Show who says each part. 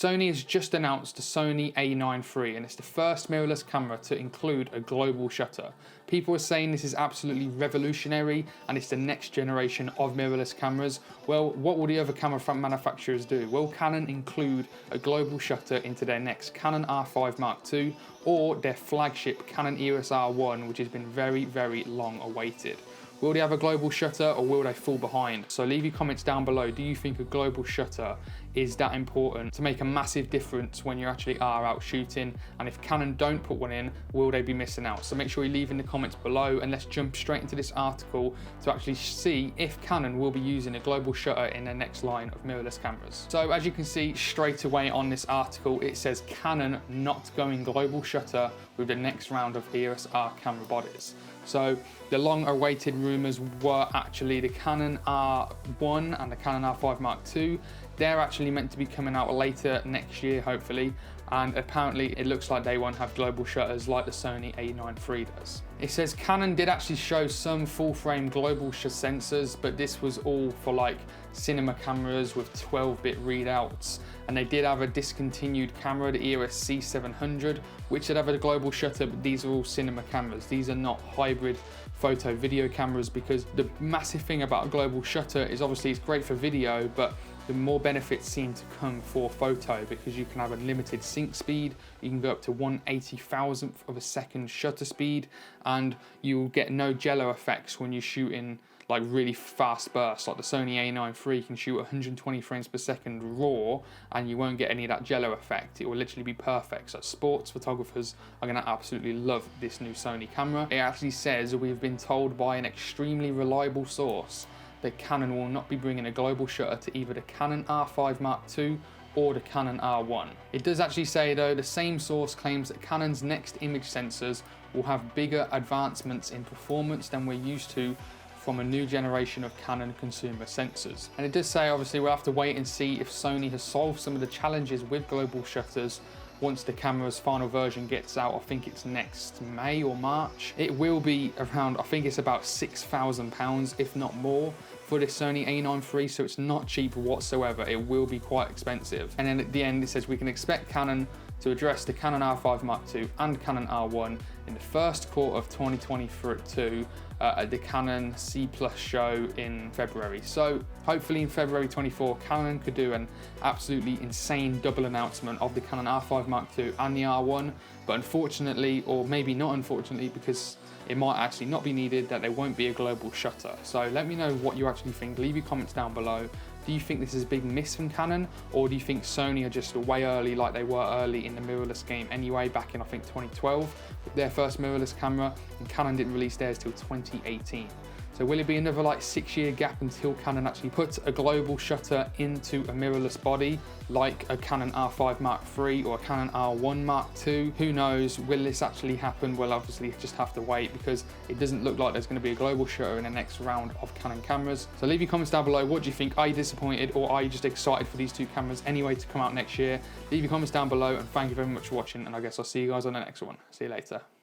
Speaker 1: Sony has just announced the Sony A9III, and it's the first mirrorless camera to include a global shutter. People are saying this is absolutely revolutionary and it's the next generation of mirrorless cameras. Well, what will the other camera manufacturers do? Will Canon include a global shutter into their next Canon R5 Mark II or their flagship Canon EOS R1, which has been very, very long awaited? Will they have a global shutter or will they fall behind? So leave your comments down below. Do you think a global shutter is that important to make a massive difference when you actually are out shooting? And if Canon don't put one in, will they be missing out? So make sure you leave in the comments below and let's jump straight into this article to actually see if Canon will be using a global shutter in their next line of mirrorless cameras. So as you can see straight away on this article, it says Canon not going global shutter with the next round of EOS R camera bodies. So the long awaited rumours were actually the Canon R1 and the Canon R5 Mark II. They're actually meant to be coming out later next year, hopefully. And apparently it looks like they won't have global shutters like the Sony A9III does. It says Canon did actually show some full frame global sensors, but this was all for like cinema cameras with 12-bit readouts. And they did have a discontinued camera, the EOS C700, which did have a global shutter, but these are all cinema cameras. These are not hybrid photo video cameras, because the massive thing about a global shutter is obviously it's great for video, but the more benefits seem to come for photo, because you can have a limited sync speed, you can go up to 1/80,000th of a second shutter speed, and you'll get no jello effects when you're shooting like really fast bursts. Like the Sony A9III can shoot 120 frames per second raw and you won't get any of that jello effect. It will literally be perfect. So sports photographers are going to absolutely love this new Sony camera. It actually says we've been told by an extremely reliable source that Canon will not be bringing a global shutter to either the Canon R5 Mark II or the Canon R1. It does actually say though, the same source claims that Canon's next image sensors will have bigger advancements in performance than we're used to from a new generation of Canon consumer sensors. And it does say obviously we'll have to wait and see if Sony has solved some of the challenges with global shutters once the camera's final version gets out. I think it's next May or March. It will be around, I think it's about £6,000, if not more, for this Sony A9III, so it's not cheap whatsoever. It will be quite expensive. And then at the end it says we can expect Canon to address the Canon R5 Mark II and Canon R1 in the first quarter of 2022 at the Canon C+ show in February. So hopefully in February 24, Canon could do an absolutely insane double announcement of the Canon R5 Mark II and the R1, but unfortunately, or maybe not unfortunately, because it might actually not be needed, that there won't be a global shutter. So let me know what you actually think. Leave your comments down below. Do you think this is a big miss from Canon, or do you think Sony are just way early, like they were early in the mirrorless game anyway, back in I think 2012 with their first mirrorless camera, and Canon didn't release theirs till 2018. So will it be another like 6-year gap until Canon actually puts a global shutter into a mirrorless body like a Canon R5 Mark III or a Canon R1 Mark II? Who knows? Will this actually happen? We'll obviously just have to wait, because it doesn't look like there's going to be a global shutter in the next round of Canon cameras. So leave your comments down below. What do you think? Are you disappointed, or are you just excited for these two cameras anyway to come out next year? Leave your comments down below, and thank you very much for watching, and I guess I'll see you guys on the next one. See you later.